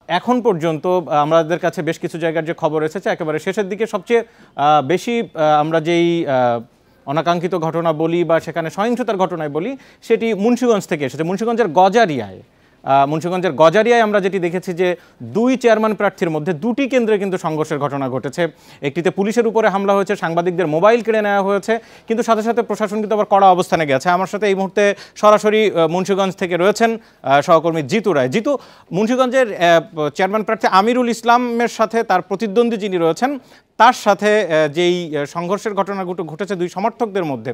এখন পর্যন্ত আমাদের কাছে বেশ কিছু জায়গার যে খবর এসেছে একেবারে শেষের দিকে সবচেয়ে বেশি আমরা যেই অনাকাঙ্ক্ষিত ঘটনা বলি বা সেখানে সহিংসতার ঘটনায় বলি সেটি মুন্সিগঞ্জ থেকে এসেছে। মুন্সিগঞ্জের গজারিয়ায় আমরা যেটি দেখেছি যে দুই চেয়ারম্যান প্রার্থীর মধ্যে দুটি কেন্দ্রে কিন্তু সংঘর্ষের ঘটনা ঘটেছে। একটিতে পুলিশের উপরে হামলা হয়েছে, সাংবাদিকদের মোবাইল কেড়ে নেওয়া হয়েছে, কিন্তু সাথে সাথে প্রশাসন কিন্তু আবার কড়া অবস্থানে গেছে। আমার সাথে এই মুহূর্তে সরাসরি মুন্সিগঞ্জ থেকে রয়েছেন সহকর্মী জিতু রায়। জিতু, মুন্সিগঞ্জের চেয়ারম্যান প্রার্থী আমিরুল ইসলামের সাথে তার প্রতিদ্বন্দ্বী যিনি রয়েছেন তার সাথে যেই সংঘর্ষের ঘটনা ঘটেছে দুই সমর্থকদের মধ্যে,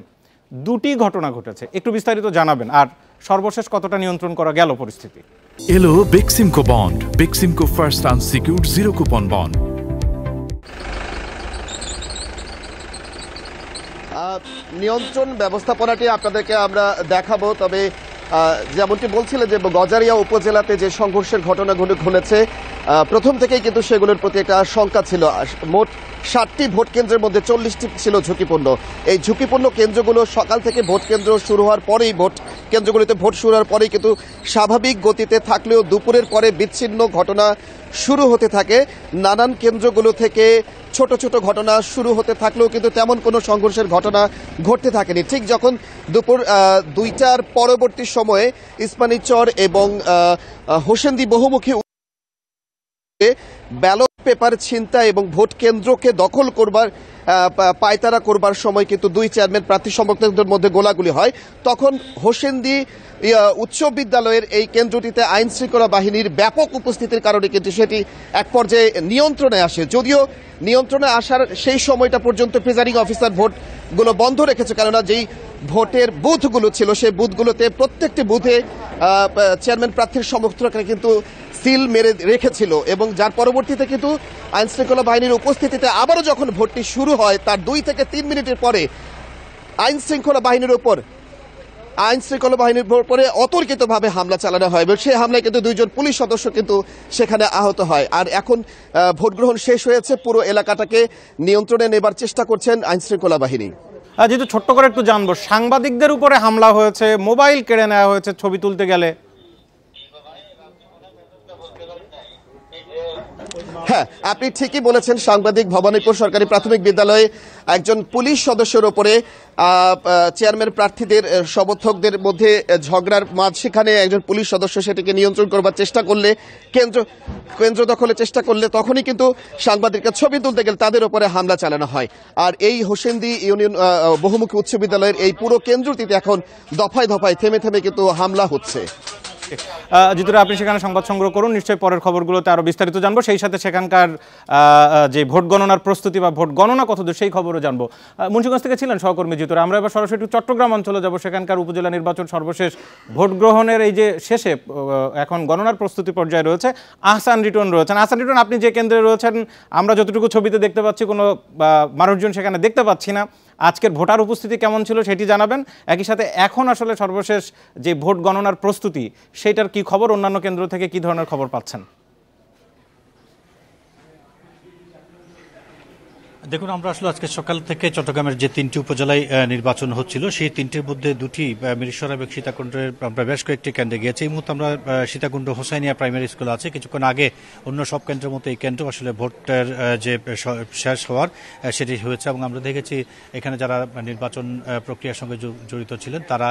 দুটি ঘটনা ঘটেছে, একটু বিস্তারিত জানাবেন, আর সর্বশেষ কতটা নিয়ন্ত্রণ করা গেল পরিস্থিতি? এলো Beximco bond, Beximco first unsecured zero coupon bond. নিয়ন্ত্রণ ব্যবস্থাপনাটি আপনাদেরকে আমরা দেখাবো, তবে যেমনটি বলছিলেন যে গজারিয়া উপজেলাতে যে সংঘর্ষের ঘটনাগুলো ঘটেছে প্রথম থেকেই কিন্তু সেগুলোর প্রতি একটা শঙ্কা ছিল। মোট 60টি ভোট কেন্দ্রের মধ্যে 40টি ছিল ঝুঁকিপূর্ণ। এই ঝুঁকিপূর্ণ কেন্দ্রগুলো সকাল থেকে ভোট কেন্দ্র শুরু হওয়ার পরেই কেন্দ্রগুলিতে ভোট শুরু হওয়ার পরেই কিন্তু স্বাভাবিক গতিতে থাকলেও দুপুরের পরে বিচ্ছিন্ন ঘটনা শুরু হতে থাকে। নানান কেন্দ্রগুলো থেকে ছোট ছোট ঘটনা শুরু হতে থাকলেও কিন্তু তেমন কোনো সংঘর্ষের ঘটনা ঘটতে থাকেনি। ঠিক যখন দুপুর 2টার পরবর্তী সময়ে ইসমানীচর এবং হোসেন্দি বহুমুখী ব্যালট পেপার ছিনতাই এবং ভোট কেন্দ্রকে দখল করবার পায়তারা করবার সময় কিন্তু দুই চেয়ারম্যান প্রার্থী সমর্থকদের মধ্যে গোলাগুলি হয়। তখন হোসেন্দি উচ্চ বিদ্যালয়ের এই কেন্দ্রটিতে আইন শৃঙ্খলা বাহিনীর ব্যাপক উপস্থিতির কারণে কিন্তু সেটি এক পর্যায়ে নিয়ন্ত্রণে আসে। যদিও নিয়ন্ত্রণে আসার সেই সময়টা পর্যন্ত প্রিজাইডিং অফিসার ভোটগুলো বন্ধ রেখেছে, কেননা যেই ভোটের বুথগুলো ছিল সেই বুথগুলোতে প্রত্যেকটি বুথে চেয়ারম্যান প্রার্থীর সমর্থকরা কিন্তু সিল মেরে রেখেছিল, এবং যার পরবর্তীতে কিন্তু আইন শৃঙ্খলা বাহিনীর উপস্থিতিতে আবারও যখন ভোটটি শুরু হয় তার 2 থেকে 3 মিনিটের পরে আইন শৃঙ্খলা বাহিনীর উপরে অতর্কিতভাবে হামলা চালানো হয় এবং সেই হামলায় কিন্তু 2জন পুলিশ সদস্য কিন্তু সেখানে আহত হয়। আর এখন ভোট গ্রহণ শেষ হয়েছে, পুরো এলাকাটাকে নিয়ন্ত্রণে নেবার চেষ্টা করছেন আইন শৃঙ্খলা বাহিনী। যেহেতু ছোট্ট করে একটু জানবো, সাংবাদিকদের উপরে হামলা হয়েছে, মোবাইল কেড়ে নেওয়া হয়েছে ছবি তুলতে গেলে। হ্যাঁ, আপনি ঠিকই বলেছেন। সাংবাদিক ভবানীপুর সরকারি প্রাথমিক বিদ্যালয়ে একজন পুলিশ সদস্যের উপরে চেয়ারম্যান প্রার্থীদের সমর্থকদের মধ্যে ঝগড়ার সেখানে একজন পুলিশ সদস্য সেটিকে নিয়ন্ত্রণ করবার চেষ্টা করলে, কেন্দ্র দখলের চেষ্টা করলে, তখনই কিন্তু সাংবাদিকরা ছবি তুলতে গেলে তাদের উপরে হামলা চালানো হয়। আর এই হোসেন্দি ইউনিয়ন বহুমুখী উচ্চ বিদ্যালয়ের এই পুরো কেন্দ্রটিতে এখন দফায় দফায় থেমে থেমে কিন্তু হামলা হচ্ছে। জিতুরা, আপনি সেখানে সংবাদ সংগ্রহ করুন, নিশ্চয়ই পরের খবরগুলোতে আরো বিস্তারিত জানবো। সেই সাথে সেখানকার যে ভোট গণনার প্রস্তুতি বা ভোট গণনা কতদূর সেই খবরও জানবো। মুন্সিগঞ্জ থেকে ছিলেন সহকর্মী জিতুরা। আমরা এবার সরাসরি চট্টগ্রাম অঞ্চলে যাব। সেখানকার উপজেলা নির্বাচন সর্বশেষ ভোট গ্রহণের এই যে শেষে এখন গণনার প্রস্তুতি পর্যায়ে রয়েছে। আহসান রিটন রয়েছেন। আহসান রিটন, আপনি যে কেন্দ্রে রয়েছেন, আমরা যতটুকু ছবিতে দেখতে পাচ্ছি কোনো মানুষজন সেখানে দেখতে পাচ্ছি না। আজকের ভোটার উপস্থিতি কেমন ছিল সেটি জানাবেন। একই সাথে এখন আসলে সর্বশেষ যে ভোট গণনার প্রস্তুতি সেইটার কি খবর, অন্যান্য কেন্দ্র থেকে কি ধরনের খবর পাচ্ছেন? দেখুন, আমরা আসলে আজকে সকাল থেকে চট্টগ্রামের যে 3টি উপজেলায় নির্বাচন হচ্ছিল সেই 3টির মধ্যে 2টি মিরসরাই এবং সীতাকুণ্ডের আমরা বেশ কয়েকটি কেন্দ্রে গিয়েছি। এই মুহূর্তে আমরা সীতাকুণ্ড হোসাইনিয়া প্রাইমারি স্কুল আছে। কিছুক্ষণ আগে অন্য সব কেন্দ্রের মতো এই কেন্দ্র আসলে ভোটের যে শেষ হওয়ার সেটি হয়েছে, এবং আমরা দেখেছি এখানে যারা নির্বাচন প্রক্রিয়ার সঙ্গে জড়িত ছিলেন তারা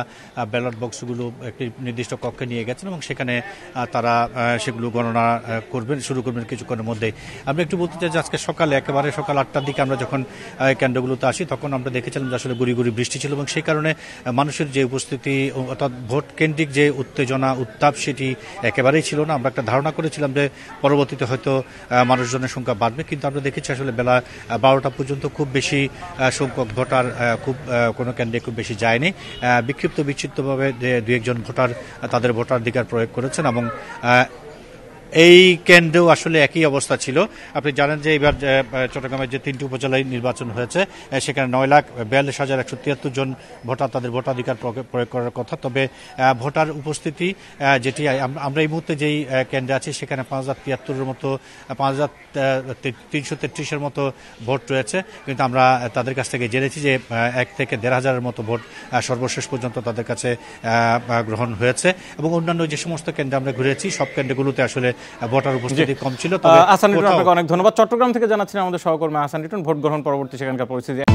ব্যালট বক্সগুলো একটি নির্দিষ্ট কক্ষে নিয়ে গেছেন এবং সেখানে তারা সেগুলো গণনা শুরু করবেন কিছুক্ষণের মধ্যেই। আমরা একটু বলতে চাই যে আজকে একেবারে সকাল 8টার দিকে আমরা যখন কেন্দ্রগুলোতে আসি তখন আমরা দেখেছিলাম যে আসলে গুড়ি গুড়ি বৃষ্টি ছিল এবং সেই কারণে মানুষের যে উপস্থিতি অর্থাৎ ভোট কেন্দ্রিক যে উত্তেজনা উত্তাপ সেটি একেবারেই ছিল না। আমরা একটা ধারণা করেছিলাম যে পরবর্তীতে হয়তো মানুষজনের সংখ্যা বাড়বে, কিন্তু আমরা দেখেছি আসলে বেলা 12টা পর্যন্ত খুব বেশি সংখ্যক ভোটার কোনো কেন্দ্রে খুব বেশি যায়নি। বিক্ষিপ্ত বিক্ষিপ্তভাবে 2-1 জন ভোটার তাদের ভোটাধিকার প্রয়োগ করেছেন এবং এই কেন্দ্রেও আসলে একই অবস্থা ছিল। আপনি জানেন যে এবার চট্টগ্রামের যে 3টি উপজেলায় নির্বাচন হয়েছে সেখানে 9,42,173 জন ভোটার তাদের ভোটাধিকার প্রয়োগ করার কথা। তবে ভোটার উপস্থিতি যেটি আমরা এই মুহূর্তে যেই কেন্দ্রে আছি সেখানে 5,073-এর মতো 5,333-এর মতো ভোট রয়েছে, কিন্তু আমরা তাদের কাছ থেকে জেনেছি যে 1 থেকে 1,500-এর মতো ভোট সর্বশেষ পর্যন্ত তাদের কাছে গ্রহণ হয়েছে। এবং অন্যান্য যে সমস্ত কেন্দ্রে আমরা ঘুরেছি সব কেন্দ্রগুলোতে আসলে ভোটার উপস্থিতি কম ছিল। আহসান লিটন, আপনাকে অনেক ধন্যবাদ। চট্টগ্রাম থেকে জানাচ্ছেন আমাদের সহকর্মী আহসান লিটন ভোট গ্রহণ পরবর্তী সেখানকার পরিস্থিতি।